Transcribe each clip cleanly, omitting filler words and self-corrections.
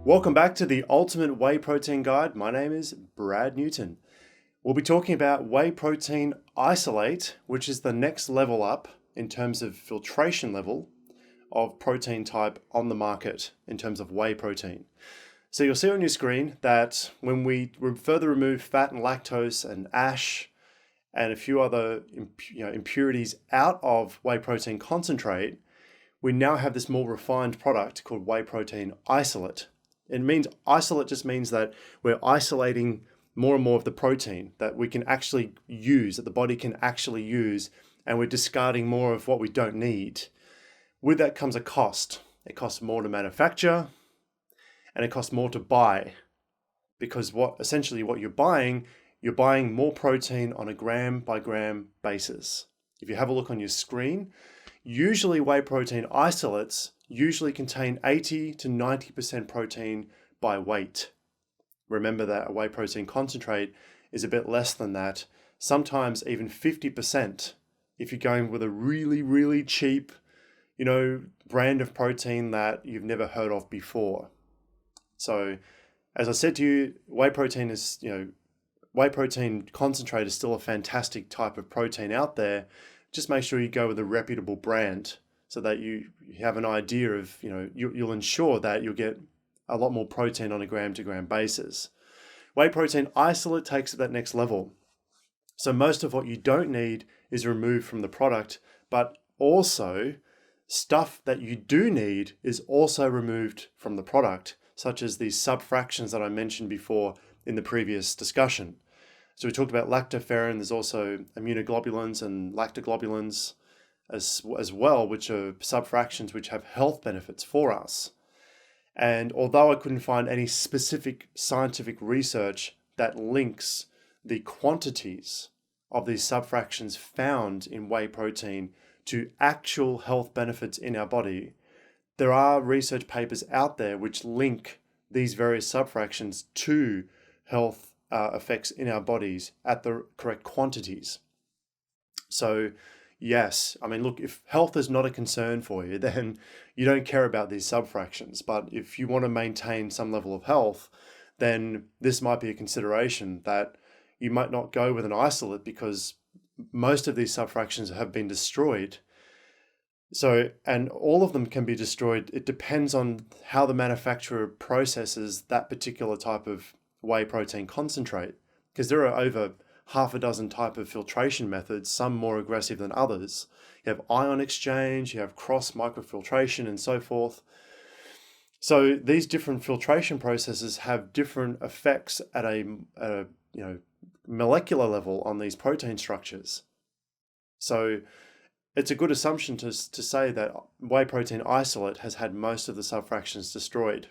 Welcome back to the Ultimate Whey Protein Guide. My name is Brad Newton. We'll be talking about Whey Protein Isolate, which is the next level up in terms of filtration level of protein type on the market in terms of whey protein. So you'll see on your screen that when we further remove fat and lactose and ash and a few other impurities out of whey protein concentrate, we now have this more refined product called Whey Protein Isolate. It means isolate just means that we're isolating more and more of the protein that we can actually use, that the body can actually use, and we're discarding more of what we don't need. With that comes a cost. It costs more to manufacture and it costs more to buy, because what you're buying more protein on a gram by gram basis. If you have a look on your screen, usually whey protein isolates usually contain 80 to 90% protein by weight. Remember that a whey protein concentrate is a bit less than that, sometimes even 50% if you're going with a really, really cheap, brand of protein that you've never heard of before. So, as I said to you, whey protein concentrate is still a fantastic type of protein out there. Just make sure you go with a reputable brand so that you have an idea of, you'll ensure that you'll get a lot more protein on a gram to gram basis. Whey protein isolate takes it that next level. So most of what you don't need is removed from the product, but also stuff that you do need is also removed from the product, such as these subfractions that I mentioned before in the previous discussion. So we talked about lactoferrin. There's also immunoglobulins and lactoglobulins as well, which are subfractions which have health benefits for us. And although I couldn't find any specific scientific research that links the quantities of these subfractions found in whey protein to actual health benefits in our body, there are research papers out there which link these various subfractions to health effects in our bodies at the correct quantities. So yes, look, if health is not a concern for you, then you don't care about these subfractions. But if you want to maintain some level of health, then this might be a consideration that you might not go with an isolate because most of these subfractions have been destroyed. So, and all of them can be destroyed. It depends on how the manufacturer processes that particular type of whey protein concentrate, because there are over half a dozen type of filtration methods, some more aggressive than others. You have ion exchange, you have cross microfiltration and so forth. So these different filtration processes have different effects at a molecular level on these protein structures. So it's a good assumption to say that whey protein isolate has had most of the subfractions destroyed.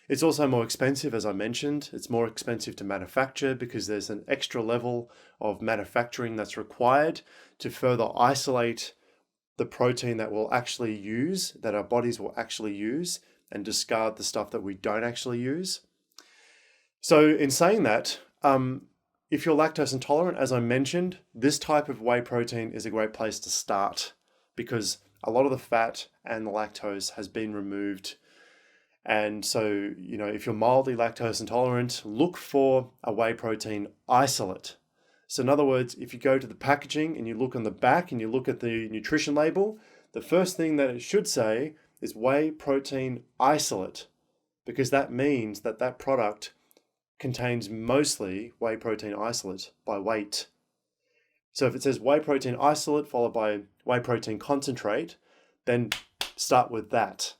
It's also more expensive, as I mentioned. It's more expensive to manufacture because there's an extra level of manufacturing that's required to further isolate the protein that we'll actually use, that our bodies will actually use, and discard the stuff that we don't actually use. So in saying that, if you're lactose intolerant, as I mentioned, this type of whey protein is a great place to start because a lot of the fat and the lactose has been removed. And so, if you're mildly lactose intolerant, look for a whey protein isolate. So in other words, if you go to the packaging and you look on the back and you look at the nutrition label, the first thing that it should say is whey protein isolate, because that means that that product contains mostly whey protein isolate by weight. So if it says whey protein isolate followed by whey protein concentrate, then start with that.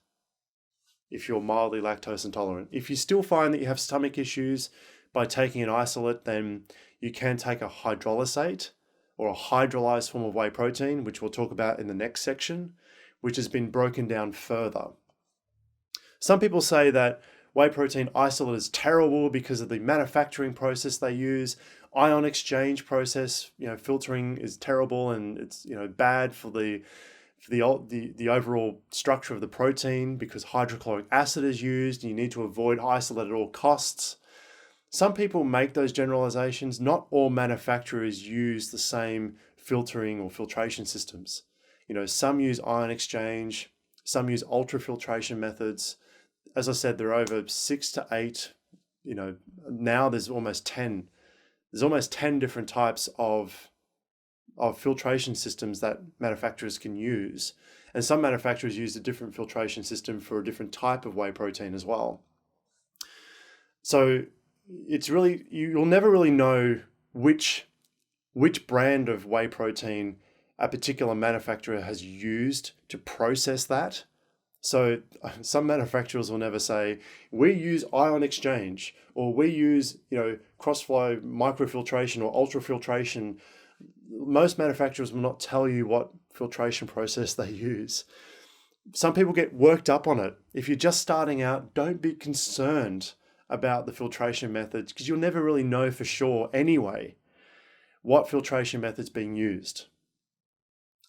If you're mildly lactose intolerant. If you still find that you have stomach issues by taking an isolate, then you can take a hydrolysate or a hydrolyzed form of whey protein, which we'll talk about in the next section, which has been broken down further. Some people say that whey protein isolate is terrible because of the manufacturing process they use. Ion exchange process, filtering is terrible and it's bad for the overall structure of the protein because hydrochloric acid is used and you need to avoid isolate at all costs. Some people make those generalizations. Not all manufacturers use the same filtering or filtration systems. Some use ion exchange, some use ultrafiltration methods. as I said, there are over 6 to 8, now there's almost 10. There's almost 10 different types of filtration systems that manufacturers can use. And some manufacturers use a different filtration system for a different type of whey protein as well. So it's really, you'll never really know which brand of whey protein a particular manufacturer has used to process that. So some manufacturers will never say, we use ion exchange, or we use, cross-flow microfiltration or ultrafiltration. Most manufacturers will not tell you what filtration process they use. Some people get worked up on it. If you're just starting out, don't be concerned about the filtration methods, because you'll never really know for sure anyway what filtration method's being used.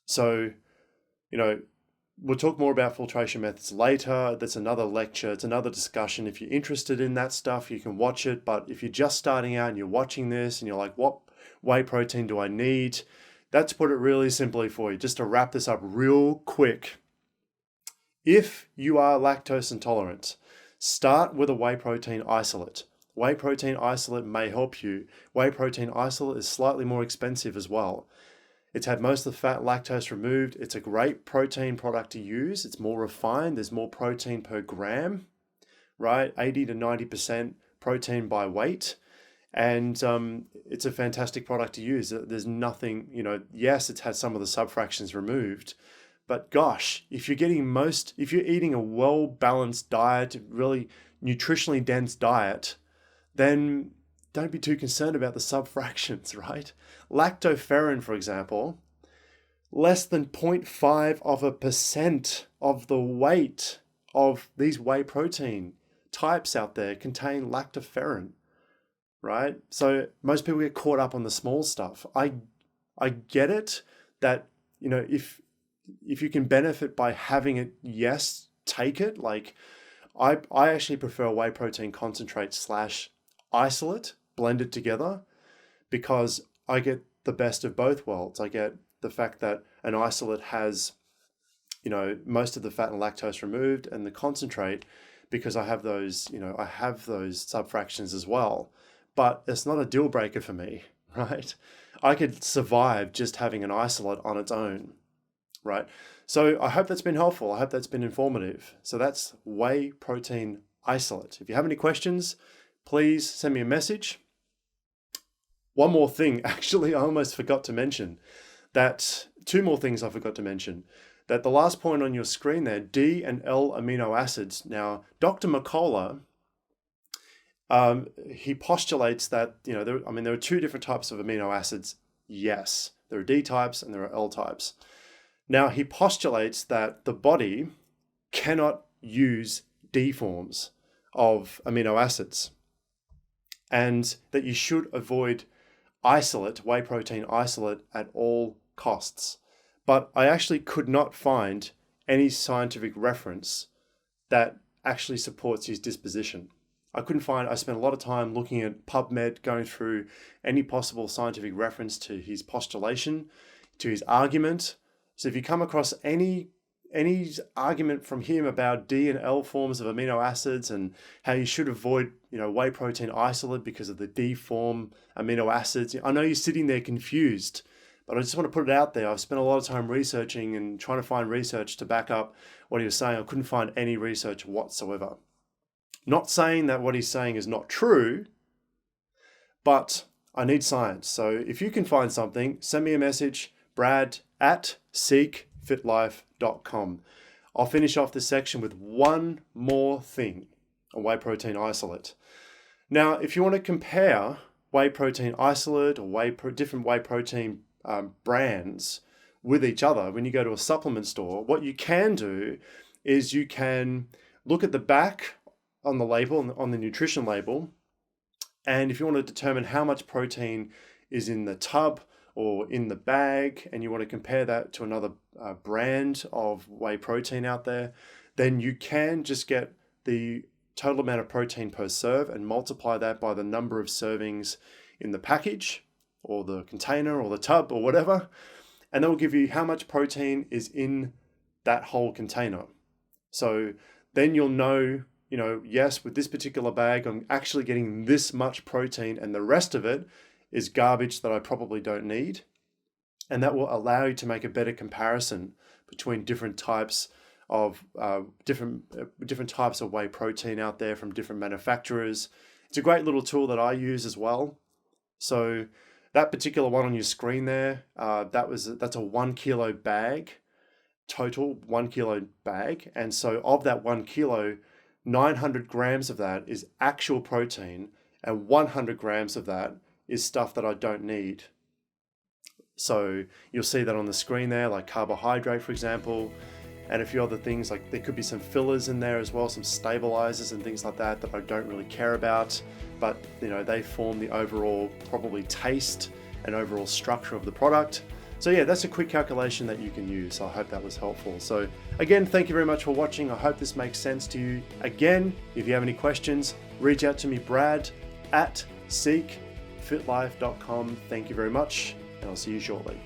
So, we'll talk more about filtration methods later. That's another lecture. It's another discussion. If you're interested in that stuff, you can watch it. But if you're just starting out and you're watching this and you're like, what whey protein do I need? That's put it really simply for you. Just to wrap this up real quick. If you are lactose intolerant, start with a whey protein isolate. Whey protein isolate may help you. Whey protein isolate is slightly more expensive as well. It's had most of the fat, lactose removed. It's a great protein product to use. It's more refined. There's more protein per gram, right? 80 to 90% protein by weight. And it's a fantastic product to use. There's nothing, yes, it's had some of the subfractions removed, but gosh, if you're eating a well-balanced diet, really nutritionally dense diet, then don't be too concerned about the subfractions, right? Lactoferrin, for example, less than 0.5% of the weight of these whey protein types out there contain lactoferrin, right? So most people get caught up on the small stuff. I get it that, if you can benefit by having it, yes, take it. Like I actually prefer whey protein concentrate / isolate blended together, because I get the best of both worlds. I get the fact that an isolate has, most of the fat and lactose removed, and the concentrate, because I have those, those subfractions as well. But it's not a deal breaker for me, right? I could survive just having an isolate on its own, right? So I hope that's been helpful. I hope that's been informative. So that's whey protein isolate. If you have any questions, please send me a message. One more thing, actually, I almost forgot to mention that, 2 more things I forgot to mention, that the last point on your screen there, D and L amino acids. Now, Dr. McCullough, he postulates that, there are 2 different types of amino acids. Yes, there are D types and there are L types. Now, he postulates that the body cannot use D forms of amino acids, and that you should avoid whey protein isolate at all costs. But I actually could not find any scientific reference that actually supports his disposition. I spent a lot of time looking at PubMed, going through any possible scientific reference to his postulation, to his argument. So if you come across any argument from him about D and L forms of amino acids and how you should avoid, whey protein isolate because of the D form amino acids, I know you're sitting there confused, but I just want to put it out there. I've spent a lot of time researching and trying to find research to back up what he was saying. I couldn't find any research whatsoever. Not saying that what he's saying is not true, but I need science. So if you can find something, send me a message, brad@seekfitlife.com. I'll finish off this section with one more thing on whey protein isolate. Now, if you want to compare whey protein isolate or different whey protein brands with each other, when you go to a supplement store, what you can do is you can look at the back on the label, on the nutrition label, and if you want to determine how much protein is in the tub or in the bag, and you want to compare that to another brand of whey protein out there, then you can just get the total amount of protein per serve and multiply that by the number of servings in the package or the container or the tub or whatever, and that will give you how much protein is in that whole container. So then you'll know, yes, with this particular bag, I'm actually getting this much protein and the rest of it is garbage that I probably don't need. And that will allow you to make a better comparison between different types of different types of whey protein out there from different manufacturers. It's a great little tool that I use as well. So that particular one on your screen there, that's a 1 kilo bag, total 1 kilo bag. And so of that 1 kilo, 900 grams of that is actual protein and 100 grams of that is stuff that I don't need. So you'll see that on the screen there, like carbohydrate, for example, and a few other things, like there could be some fillers in there as well, some stabilizers and things like that I don't really care about, but they form the overall probably taste and overall structure of the product. So yeah, that's a quick calculation that you can use. I hope that was helpful. So again, thank you very much for watching. I hope this makes sense to you. Again, if you have any questions, reach out to me, Brad at seekfitlife.com. Thank you very much, and I'll see you shortly.